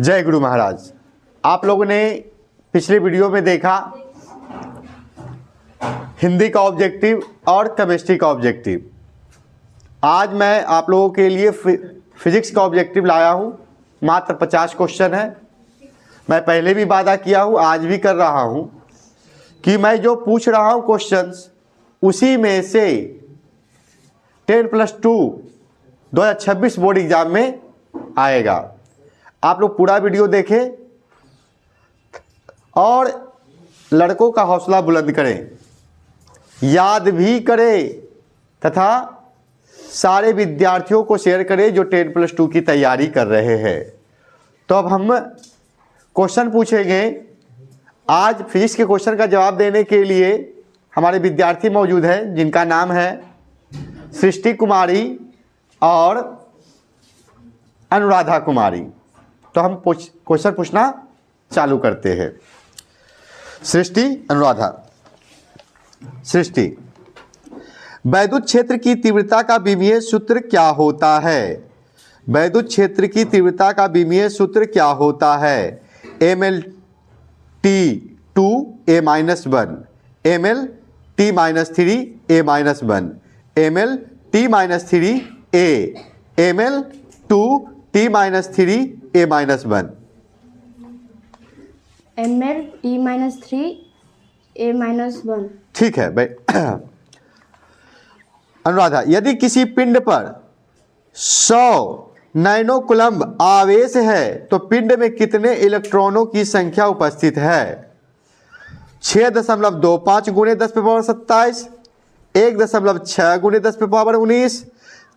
जय गुरु महाराज। आप लोगों ने पिछले वीडियो में देखा हिंदी का ऑब्जेक्टिव और केमिस्ट्री का ऑब्जेक्टिव। आज मैं आप लोगों के लिए फिजिक्स का ऑब्जेक्टिव लाया हूँ। मात्र 50 क्वेश्चन है। मैं पहले भी वादा किया हूँ, आज भी कर रहा हूँ कि मैं जो पूछ रहा हूँ क्वेश्चंस उसी में से 10+2 2026 बोर्ड एग्जाम में आएगा। आप लोग पूरा वीडियो देखें और लड़कों का हौसला बुलंद करें, याद भी करें तथा सारे विद्यार्थियों को शेयर करें जो 10+2 की तैयारी कर रहे हैं। तो अब हम क्वेश्चन पूछेंगे। आज फिजिक्स के क्वेश्चन का जवाब देने के लिए हमारे विद्यार्थी मौजूद हैं जिनका नाम है सृष्टि कुमारी और अनुराधा कुमारी। तो हम क्वेश्चन पूछना चालू करते हैं। सृष्टि, अनुराधा। सृष्टि, वैद्युत क्षेत्र की तीव्रता का विमीय सूत्र क्या होता है? वैद्युत क्षेत्र की तीव्रता का विमीय सूत्र क्या होता है? ml(T)2 a-1 ml(T)-3 a-1 ml(T)-3 a ml(2)T-3 a-1 ml(T)-3 a-1। ठीक है भाई। अनुराधा, यदि किसी पिंड पर 100 नैनो कूलम्ब आवेश है तो पिंड में कितने इलेक्ट्रॉनों की संख्या उपस्थित है? 6.25 × 10⁻27, 1.6 × 10⁻19,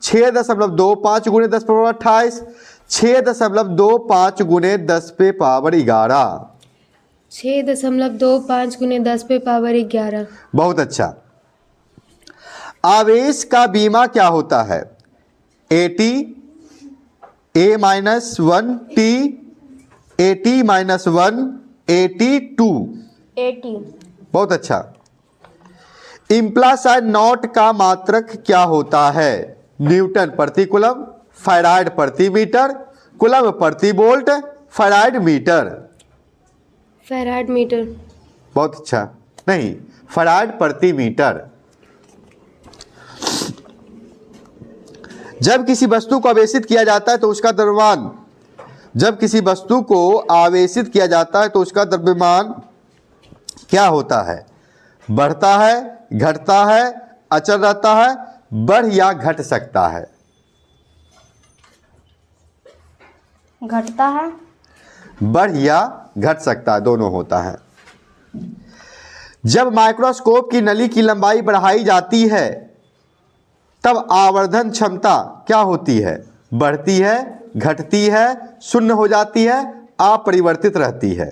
6.25 × 10⁻28, 6.25 × 10⁻11। 6.25 × 10⁻11। बहुत अच्छा। आवेश का बीमा क्या होता है? AT, A-1T, AT-1, AT2। AT। बहुत अच्छा। इम्प्लासाइड नॉट का मात्रक क्या होता है? न्यूटन प्रति कूलम, फैराड प्रति मीटर, कूलम प्रति volt, farad metre. Farad metre. बहुत अच्छा। नहीं, फैराड प्रति मीटर। जब किसी वस्तु को आवेशित किया जाता है तो उसका द्रव्यमान, जब किसी वस्तु को आवेशित किया जाता है तो उसका द्रव्यमान क्या होता है? बढ़ता है, घटता है, अचल रहता है, बढ़ या घट सकता है? घटता है। बढ़ या घट सकता है, दोनों होता है। जब माइक्रोस्कोप की नली की लंबाई बढ़ाई जाती है तब आवर्धन क्षमता क्या होती है? बढ़ती है, घटती है, शून्य हो जाती है, अपरिवर्तित रहती है?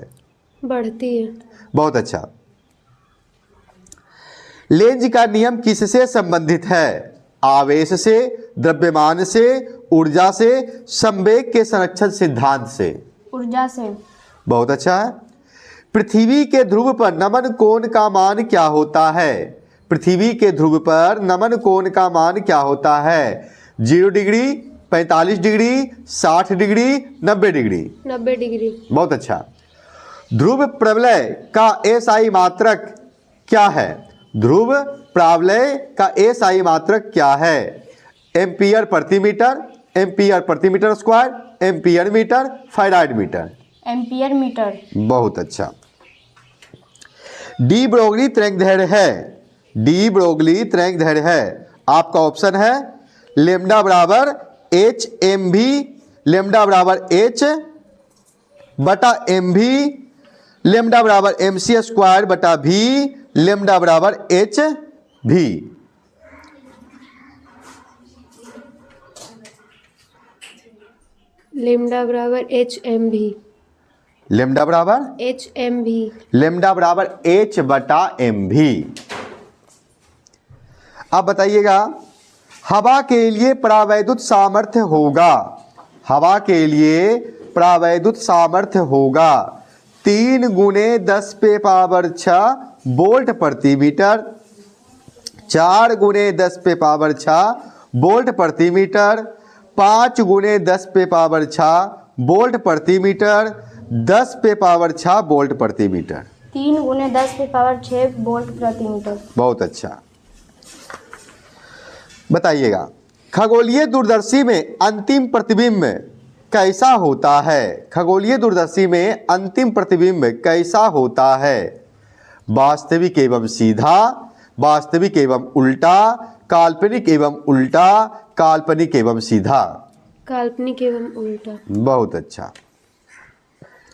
बढ़ती है। बहुत अच्छा। लेंज का नियम किससे संबंधित है? आवेश से, द्रव्यमान से, ऊर्जा से, संवेग के संरक्षण सिद्धांत से? ऊर्जा से। बहुत अच्छा है। पृथ्वी के ध्रुव पर नमन कोण का मान क्या होता है? पृथ्वी के ध्रुव पर नमन कोण का मान क्या होता है? 0 degree, 45 degree, 60 degree, 90 degree? 90 degree. बहुत अच्छा। ध्रुव प्रवलय का एसआई मात्रक क्या है? ध्रुव प्रावलय का एसआई मात्रक क्या है? एम्पियर प्रति मीटर, एम्पियर प्रति metre square, ampere metre, farad metre? Ampere metre. बहुत अच्छा। डी ब्रोगली तरंगदैर्घ्य है, डी ब्रोगली तरंगदैर्घ्य है। आपका ऑप्शन है लेमडा बराबर HMV, लेमडा बराबर H बटा MV, लेमडा बराबर MC स्क्वायर बटा V, लेमडा बराबर HV। लेमडा बराबर HMV। लेमडा बराबर HMV। लेमडा बराबर H बटा MV। अब बताइएगा, हवा के लिए परावैद्युत सामर्थ्य होगा, हवा के लिए परावैद्युत सामर्थ्य होगा 3 × 10⁻6 वोल्ट प्रति मीटर, 4 × 10⁻6 वोल्ट प्रति मीटर, 5 गुणे 10 पे पावर 6 वोल्ट प्रति मीटर, 10 पे पावर 6 वोल्ट प्रति मीटर। 3 गुने 10 पे पावर 6 वोल्ट प्रति मीटर। बहुत अच्छा। बताइएगा, खगोलीय दूरदर्शी में अंतिम प्रतिबिंब कैसा होता है? खगोलीय दूरदर्शी में अंतिम प्रतिबिंब कैसा होता है? वास्तविक एवं सीधा, वास्तविक एवं उल्टा, काल्पनिक एवं उल्टा, काल्पनिक एवं सीधा। काल्पनिक एवं उल्टा। बहुत अच्छा।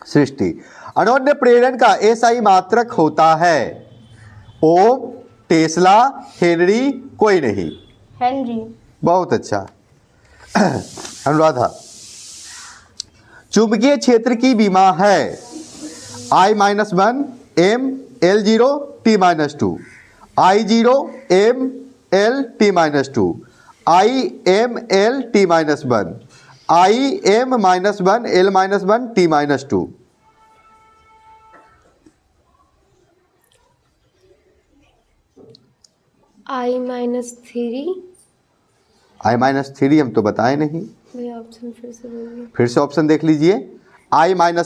सृष्टि, अनोन्य प्रेरण का एसआई मात्रक होता है? ओम, टेस्ला, हेनरी, कोई नहीं। हेनरी। बहुत अच्छा। अनुराधा, चुंबकीय क्षेत्र की विमा है I-1 M L0 T-2, I0 M L T-2, I M L T-1, I M-1 L-1 T-2। I-3। I-3 हम तो बताए नहीं। भैया ऑप्शन फिर से बोलिए। फिर से ऑप्शन देख लीजिए। I-1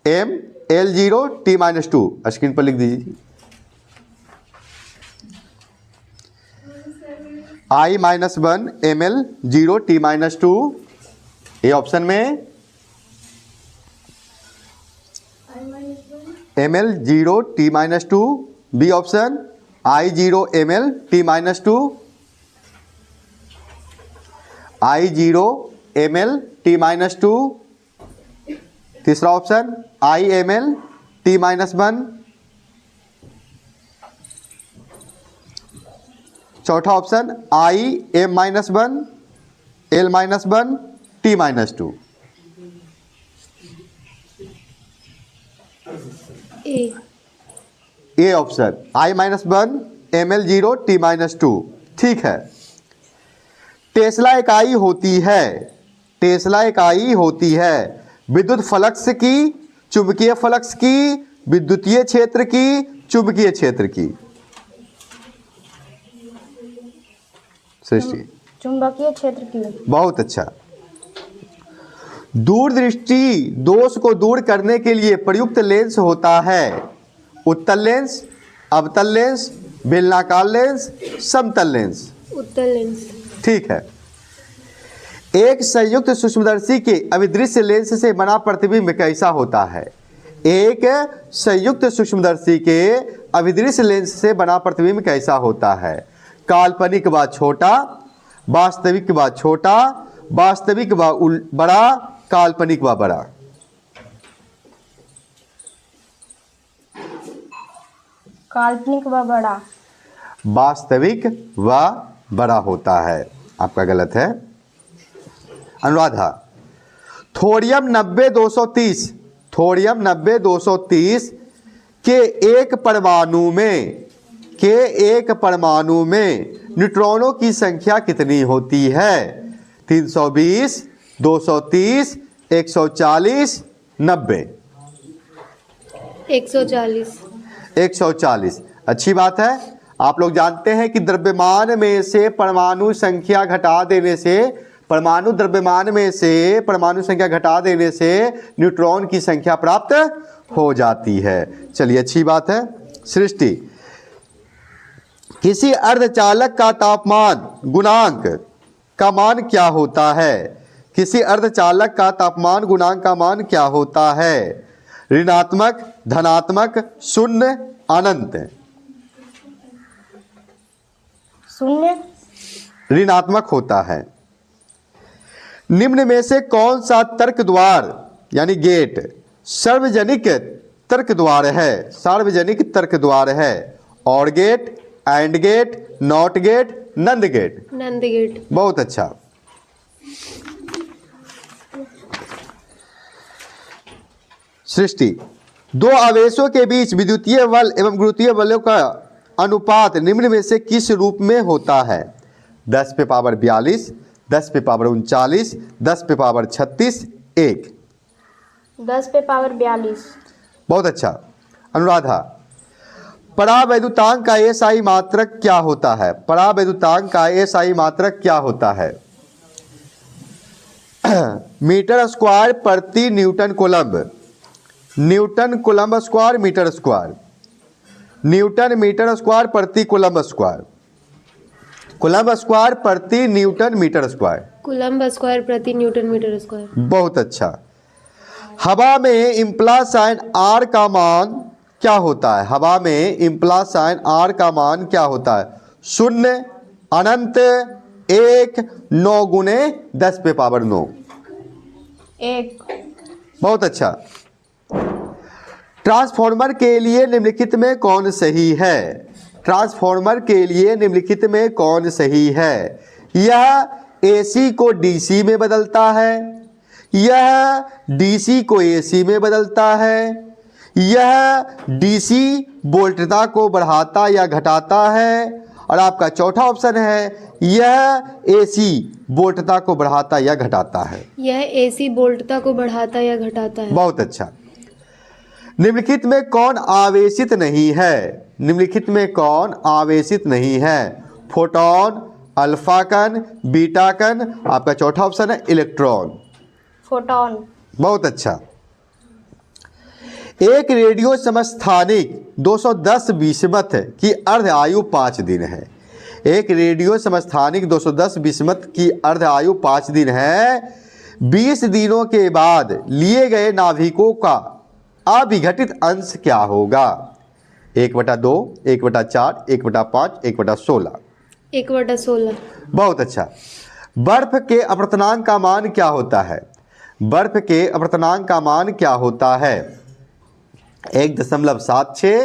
M L0 T-2, screen पर लिख दीजिए। I-1 ML0 T-2, A option में ML0 T-2, B option I0 ML T-2, I0 ML T-2, तीसरा ऑप्शन IML T-1, चौथा option IM-1 L-1 T-2। A option I-1 ML0 T-2। ठीक है। Tesla इकाई होती है, टेस्ला इकाई होती है विद्युत फ्लक्स की, चुंबकीय फ्लक्स की, विद्युतीय क्षेत्र की, चुंबकीय क्षेत्र की। सृष्टि, चुंबकीय क्षेत्र की। बहुत अच्छा। दूरदृष्टि दोष को दूर करने के लिए प्रयुक्त लेंस होता है? उत्तल लेंस, अवतल लेंस, बेलनाकार लेंस, समतल लेंस। उत्तल लेंस। ठीक है। एक संयुक्त सूक्ष्मदर्शी के अभिदृश्य लेंस से बना प्रतिबिंब कैसा होता है? एक संयुक्त सूक्ष्मदर्शी के अभिदृश्य लेंस से बना प्रतिबिंब कैसा होता है? काल्पनिक व छोटा, वास्तविक व छोटा, वास्तविक व बड़ा, काल्पनिक व बड़ा। काल्पनिक व बड़ा। वास्तविक व बड़ा होता है। आपका गलत है। अनुराधा, थोरियम 90-230, थोरियम 90-230 के एक परमाणु में न्यूट्रॉनों की संख्या कितनी होती है? 320, 230, 140, 90। 140। 140। अच्छी बात है। आप लोग जानते हैं कि द्रव्यमान में से परमाणु संख्या घटा देने से, परमाणु द्रव्यमान में से परमाणु संख्या घटा देने से न्यूट्रॉन की संख्या प्राप्त हो जाती है। चलिए, अच्छी बात है। सृष्टि, किसी अर्धचालक का तापमान गुणांक का मान क्या होता है? किसी अर्धचालक का तापमान गुणांक का मान क्या होता है? ऋणात्मक, धनात्मक, शून्य, अनंत। शून्य। ऋणात्मक होता है। निम्न में से कौन सा तर्क द्वार यानी गेट सार्वजनिक तर्क द्वार है? सार्वजनिक तर्क द्वार है। Or gate, and gate, not gate, NAND gate. NAND gate. बहुत अच्छा। सृष्टि, दो आवेशों के बीच विद्युतीय बल एवं गुरुत्वीय बलों का अनुपात निम्न में से किस रूप में होता है? 10 पे पावर 42, 10 पे पावर 39, 10 पे पावर 36, 1। 10 पे पावर 42। बहुत अच्छा। अनुराधा, परावैद्युतांक का एसआई मात्रक क्या होता है? परावैद्युतांक का एसआई मात्रक क्या होता है? मीटर स्क्वायर प्रति newton coulomb. Newton coulomb square metre square. Newton metre square प्रति कोलम्ब स्क्वायर। कोलम्ब स्क्वायर प्रति newton metre square. Coulomb square प्रति न्यूटन मीटर स्क्वायर। बहुत अच्छा। हवा में इम्प्लस साइन आर का मान क्या होता है? हवा में इम्प्लस साइन आर का मान क्या होता है? 0, अनंत, 1, 9 गुने 10 पे पावर 9। 1, बहुत अच्छा। ट्रांसफॉर्मर के लिए निम्नलिखित में कौन सही है? ट्रांसफॉर्मर के लिए निम्नलिखित में कौन सही है? यह एसी को डीसी में बदलता है, यह डीसी को एसी में बदलता है, यह डीसी वोल्टता को बढ़ाता या घटाता है, और आपका चौथा ऑप्शन है यह एसी वोल्टता को बढ़ाता या घटाता है। यह एसी वोल्टता को बढ़ाता या घटाता है। बहुत अच्छा। निम्नलिखित में कौन आवेशित नहीं है? निम्नलिखित में कौन आवेशित नहीं है? फोटोन, अल्फा कण, बीटा कण, आपका चौथा ऑप्शन है इलेक्ट्रॉन। फोटोन। बहुत अच्छा। एक रेडियो समस्थानिक 210 बिस्मथ की अर्ध आयु 5 दिन है। एक रेडियो समस्थानिक 210 बिस्मथ की अर्ध आयु 5 दिन है। 20 दिनों के बाद लिए गए नाभिकों का अविघटित अंश क्या होगा? 1/2, 1/4, 1/5, 1/16। 1/16। बहुत अच्छा। बर्फ के अपवर्तनांक का मान क्या होता है? बर्फ के अपवर्तनांक का मान क्या होता है? 1.76,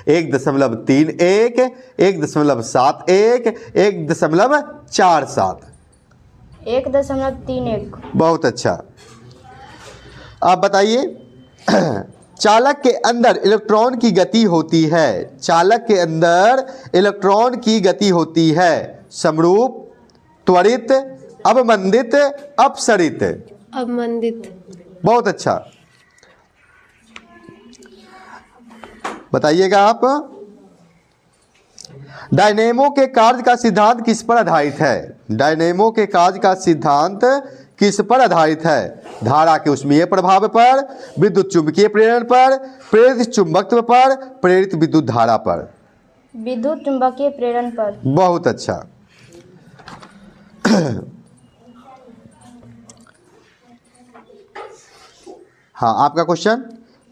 1.31, 1.71, 1.47। 1.31। बहुत अच्छा। आप बताइए। चालक के अंदर इलेक्ट्रॉन की गति होती है। चालक के अंदर इलेक्ट्रॉन की गति होती है समरूप, त्वरित, अवमंदित, अपसरित। अवमंदित। बहुत अच्छा। बताइएगा आप। डायनेमो के कार्य का सिद्धांत किस पर आधारित है? डायनेमो के कार्य का सिद्धांत किस पर आधारित है? धारा के ऊष्मीय प्रभाव पर, विद्युत चुंबकीय प्रेरण पर, प्रेरित चुंबकत्व पर, प्रेरित विद्युत धारा पर। विद्युत चुंबकीय प्रेरण पर। बहुत अच्छा। हाँ, आपका क्वेश्चन।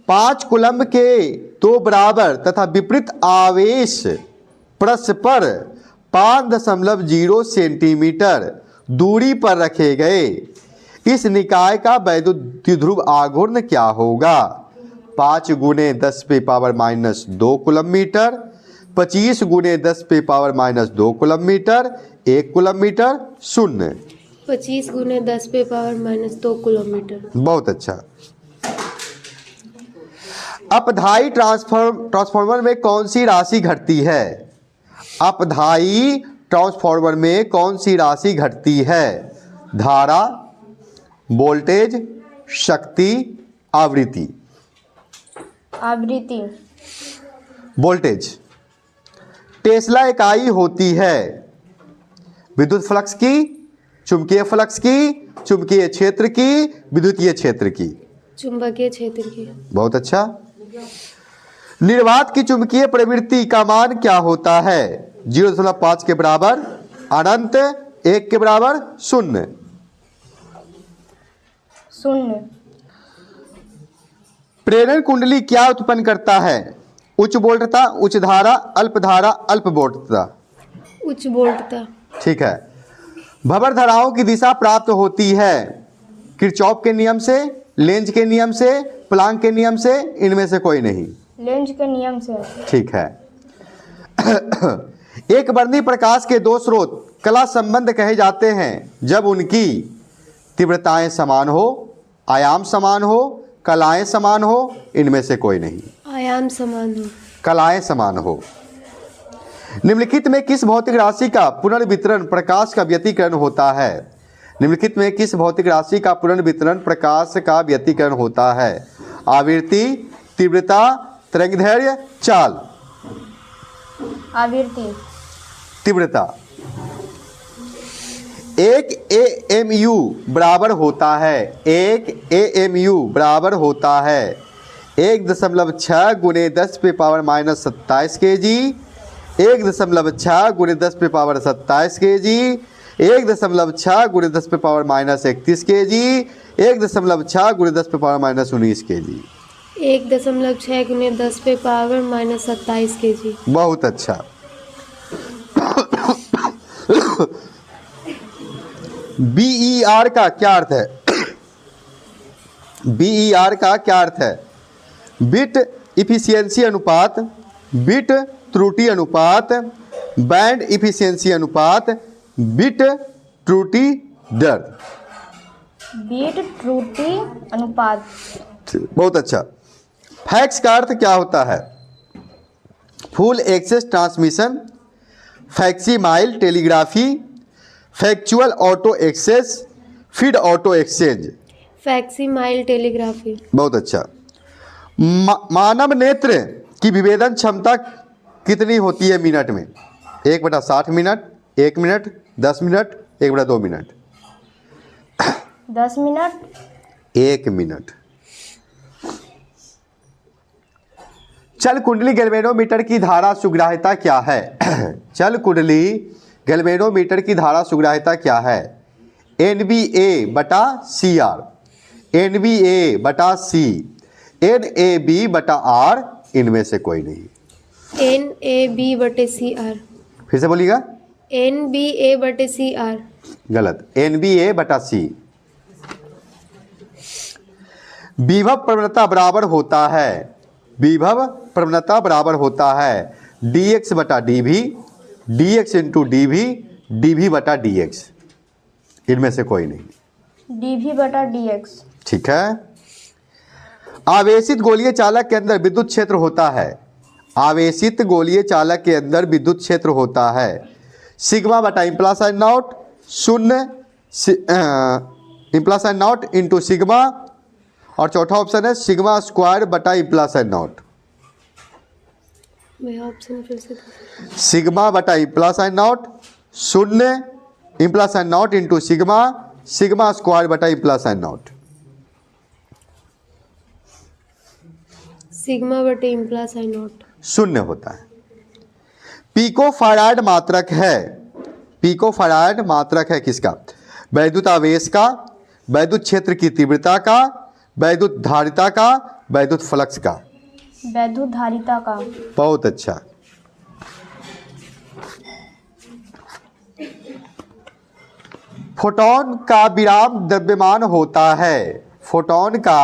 5 कूलम्ब के 2 बराबर तथा विपरीत आवेश परस्पर 5.0 सेंटीमीटर दूरी पर रखे गए इस निकाय का वैद्युत द्विध्रुव आघूर्ण क्या होगा? 5 गुने 10 पे पावर -2 कूलम्ब मीटर, 25 गुने 10 पे power -2 coulomb metre, 1 coulomb metre, 0। 25 गुने 10 पे पावर -2 किलोमीटर। बहुत अच्छा। अपधायी ट्रांसफॉर्मर में कौन सी राशि घटती है? अपधायी ट्रांसफॉर्मर में कौन सी राशि घटती है? धारा, वोल्टेज, शक्ति, आवृत्ति। आवृत्ति। वोल्टेज। टेस्ला इकाई होती है विद्युत फ्लक्स की, चुंबकीय फ्लक्स की, चुंबकीय क्षेत्र की, विद्युतीय क्षेत्र की। चुंबकीय क्षेत्र की। बहुत अच्छा। निर्वात की चुंबकीय प्रवृत्ति का मान क्या होता है? 0.5 के बराबर, अनंत, 1 के बराबर, 0। 0। प्रेरण कुंडली क्या उत्पन्न करता है? उच्च वोल्टता, उच्च धारा, अल्प धारा, अल्प वोल्टता। उच्च वोल्टता। ठीक है। भंवर धाराओं की दिशा प्राप्त होती है किरचॉफ के नियम से, लेंज के नियम से, प्लांक के नियम से, इनमें से कोई नहीं। लेंज के नियम से। ठीक है। एक वर्णी प्रकाश के 2 स्रोत कला संबंध कहे जाते हैं जब उनकी तीव्रताएं समान हो, आयाम समान हो, कलाएं समान हो, इनमें से कोई नहीं। आयाम समान हो। कलाएं समान हो। निम्नलिखित में किस भौतिक राशि का पुनर्वितरण प्रकाश का व्यतिकरण होता है? निम्नलिखित में किस भौतिक राशि का पुनर्वितरण प्रकाश का व्यतिकरण होता है? आवृत्ति, तीव्रता, तरंगदैर्घ्य, चाल। आवृत्ति। तीव्रता। एक AMU बराबर होता है, एक AMU बराबर होता है 1.6 गुने 10 पे पावर माइनस 27 kg, 1.6 गुने 10 पे पावर 27 kg, 1.6 गुने 10 पे पावर माइनस 31 kg, 1.6 गुने 10 पे पावर माइनस 19 kg। 1.6 गुने 10 पे पावर माइनस 27 kg। बहुत अच्छा। BER का क्या अर्थ है? BER का क्या अर्थ है? बिट इफिशियंसी अनुपात, बिट त्रुटि अनुपात, बैंड इफिशियंसी अनुपात, बिट त्रुटि दर। बीट त्रुटि अनुपात। बहुत अच्छा। फैक्स का अर्थ क्या होता है? Full access transmission, facsimile telegraphy, factual auto access, feed auto exchange. Facsimile telegraphy. बहुत अच्छा। मानव नेत्र की विभेदन क्षमता कितनी होती है मिनट में? 1/60 minute, 1 minute, 10 minute, 1/2 minute. 10 minute. 1 minute. चल कुंडली गैल्वेनोमीटर की धारा सुग्राह्यता क्या है? चल कुंडली गैल्वेनोमीटर की धारा सुग्राह्यता क्या है? NBA/CR, NBA/C, NAB/R, इनमें से कोई नहीं। NAB/CR। फिर से बोलिएगा। NBA/CR। गलत। NBA/C। विभव प्रवणता बराबर होता है, विभव प्रवणता बराबर होता है dx/dv, dx into dv, dv/dx, इनमें से कोई नहीं। dv/dx। ठीक है। आवेशित गोलीय चालक के अंदर विद्युत क्षेत्र होता है, आवेशित गोलीय चालक के अंदर विद्युत क्षेत्र होता है σ/इम्प्लासाइन नॉट, 0 इम्प्लासाइन नॉट इंटू सिग्मा, और चौथा ऑप्शन है σ²/इम्प्लासाइन नॉट। मैं ऑप्शन फिर से σ/इम्प्लासाइन नॉट, 0 इम्प्लासाइन नॉट इंटू सिग्मा, σ²/इम्प्लासाइन नॉट। σ/इम्प्लासाइन नॉट 0 होता है। पिकोफैराड मात्रक है, पिकोफैराड मात्रक है किसका? वैद्युत आवेश का, वैद्युत क्षेत्र की तीव्रता का, वैद्युत धारिता का, वैद्युत फ्लक्स का। वैद्युत धारिता का। बहुत अच्छा। फोटॉन का विराम द्रव्यमान होता है, फोटॉन का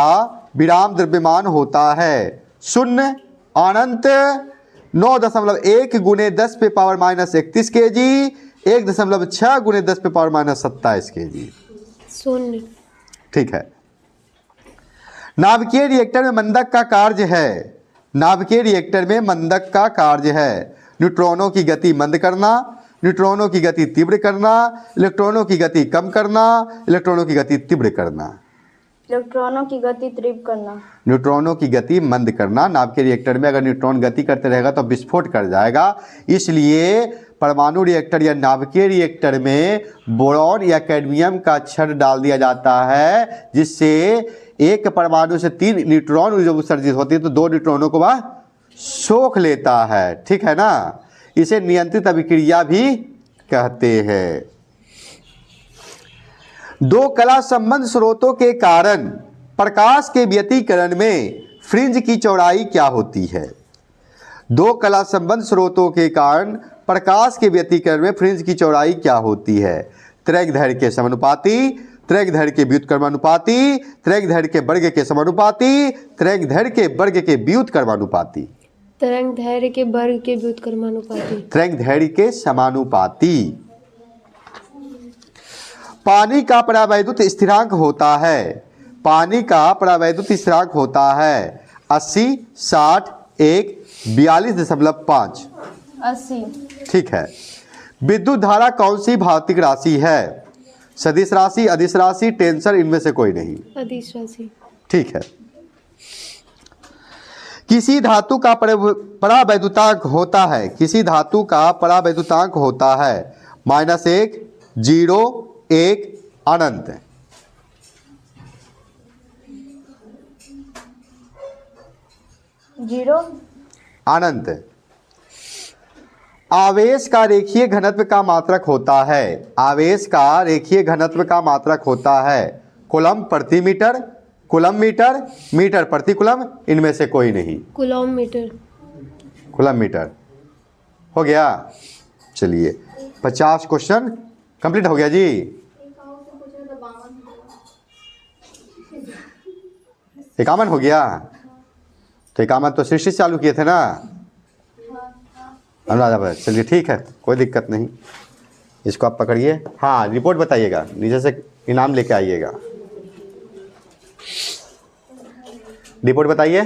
विराम द्रव्यमान होता है 0 अनंत 9.1 गुने 10 पे पावर माइनस 31 kg, 1.6 गुने 10 पे पावर माइनस 27 kg। 0। ठीक है। नाभिकीय रिएक्टर में मंदक का कार्य है, नाभिकीय रिएक्टर में मंदक का कार्य है न्यूट्रॉनों की गति मंद करना, न्यूट्रॉनों की गति तीव्र करना, इलेक्ट्रॉनों की गति कम करना, इलेक्ट्रॉनों की गति तीव्र करना। इलेक्ट्रॉनों की गति तीव्र करना। न्यूट्रॉनों की गति मंद करना। नाभिकीय रिएक्टर में अगर न्यूट्रॉन गति करते रहेगा तो विस्फोट कर जाएगा, इसलिए परमाणु रिएक्टर या नाभिकीय रिएक्टर में बोरॉन या कैडमियम का छड़ डाल दिया जाता है, जिससे एक परमाणु से 3 न्यूट्रॉन जब उत्सर्जित होती है तो 2 न्यूट्रॉनों को वह सोख लेता है। ठीक है ना। इसे नियंत्रित अभिक्रिया भी कहते हैं। 2 कला संबंध स्रोतों के कारण प्रकाश के व्यतिकरण में फ्रिंज की चौड़ाई क्या होती है? 2 कला संबंध स्रोतों के कारण प्रकाश के व्यतिकरण में फ्रिंज की चौड़ाई क्या होती है? तरंगदैर्घ्य के समानुपाती, तरंगदैर्घ्य के व्युत्क्रमानुपाती, तरंगदैर्घ्य के वर्ग के समानुपाती, तरंगदैर्घ्य के वर्ग के व्युत्क्रमानुपाती। तरंगदैर्घ्य के वर्ग के व्युत्क्रमानुपाती। तरंगदैर्घ्य के समानुपाती। पानी का परावैद्युत स्थिरांक होता है, पानी का परावैद्युत स्थिरांक होता है 80, 60, 1, 42.5। 80। ठीक है। विद्युत धारा कौन सी भौतिक राशि है? सदिश राशि, अदिश राशि, टेंसर, इनमें से कोई नहीं। अदिश राशि। ठीक है। किसी धातु का परावैद्युतांक होता है, किसी धातु का परावैद्युतांक होता है -1, 0, 1 अनंत। जीरो। अनंत। आवेश का रेखीय घनत्व का मात्रक होता है। आवेश का रेखीय घनत्व का मात्रक होता है कूलम प्रति मीटर, कूलम मीटर, मीटर प्रति कूलम, इनमें से कोई नहीं। Coulomb metre. Coulomb metre. हो गया। चलिए 50 क्वेश्चन कंप्लीट हो गया जी। इक्यावन हो गया। तो इक्यावन तो सृष्टि से चालू किए थे ना अनुराधा भाई। चलिए ठीक है, कोई दिक्कत नहीं। इसको आप पकड़िए। हाँ रिपोर्ट बताइएगा, नीचे से इनाम लेके आइएगा। रिपोर्ट बताइए।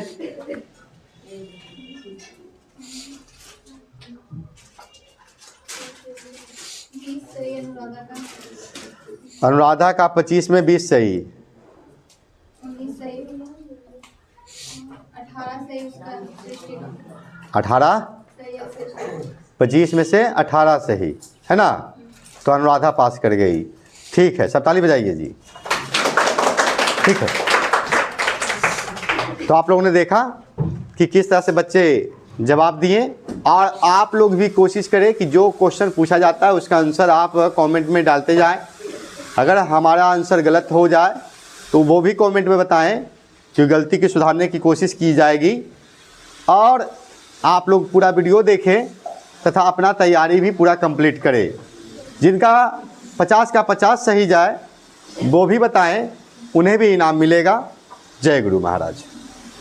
अनुराधा का 25 में 20 सही। 18 25 में से 18 सही है ना, तो अनुराधा पास कर गई। ठीक है, सब ताली बजाइए जी। ठीक है, तो आप लोगों ने देखा कि किस तरह से बच्चे जवाब दिए, और आप लोग भी कोशिश करें कि जो क्वेश्चन पूछा जाता है उसका आंसर आप कमेंट में डालते जाएं। अगर हमारा आंसर गलत हो जाए तो वो भी कमेंट में बताएं कि गलती की सुधारने की कोशिश की जाएगी। और आप लोग पूरा वीडियो देखें तथा अपना तैयारी भी पूरा कंप्लीट करें। जिनका 50 का 50 सही जाए वो भी बताएं, उन्हें भी इनाम मिलेगा। जय गुरु महाराज।